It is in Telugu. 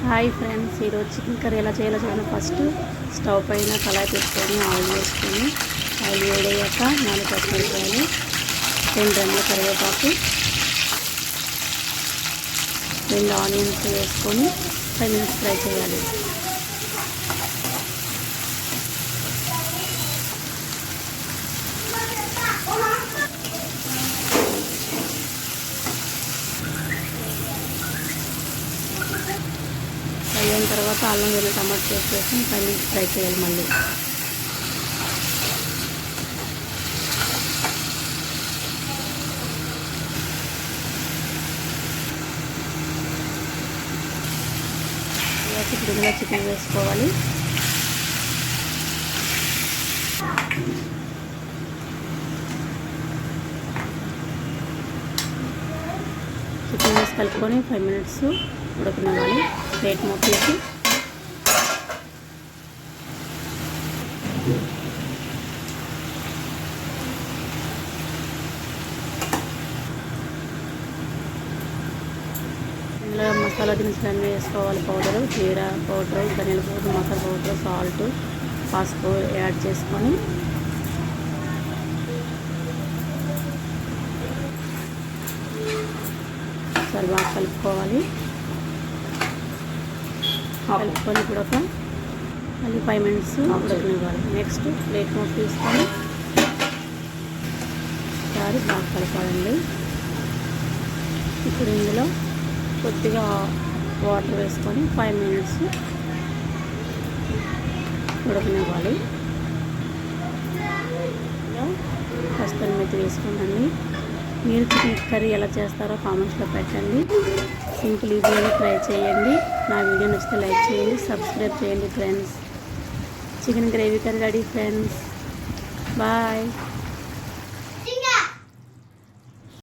హాయ్ ఫ్రెండ్స్, ఈరోజు చికెన్ కర్రీ ఎలా చేయాలో చూడండి. ఫస్ట్ స్టవ్ పైన కళాయి పెట్టుకొని ఆయిల్ వేసుకొని ఆయిల్ వేడయ్యాక 4 పచ్చిమిరపకాయలు, 2 రెమ్మల కరివేపాకు, 2 ఆనియన్స్ వేసుకొని 5 మినిట్స్ ఫ్రై చేయాలి. అయిన తర్వాత అల్లం వెల్లుల్లి టమాటా పేస్ట్ వేసుకొని 5 మినిట్స్ ఫ్రై చేయాలి. మళ్ళీ ఇందులో చికెన్ వేసుకోవాలి. చికెన్ వేసి కలుపుకొని 5 మినిట్స్ ఉడకనివ్వాలి. ప్లేట్ మూసేసి ఇందులో మసాలా దినుసులు అన్నీ వేసుకోవాలి. పౌడరు, జీరా పౌడరు, ధనియాల పౌడర్, మసాలా పౌడర్, సాల్ట్, పసుపు యాడ్ చేసుకొని ఒకసారి బాగా కలుపుకోవాలి. కలుపుకొని కూడా మళ్ళీ 5 మినిట్స్ ఉడకనివ్వాలి. నెక్స్ట్ ప్లేట్ మూత తీసుకొని ఒకసారి బాగా కలపాలండి. ఇప్పుడు ఇందులో కొద్దిగా వాటర్ వేసుకొని 5 మినిట్స్ ఉడకనివ్వాలి. కస్తూరి మేతి వేసుకోండి. మీరు చికెన్ కర్రీ ఎలా చేస్తారో కామెంట్స్లో పెట్టండి. సింపుల్ ఈజీగా ట్రై చేయండి. నా వీడియో నచ్చితే లైక్ చేయండి, సబ్స్క్రైబ్ చేయండి friends. Chicken gravy curry ready friends. Bye.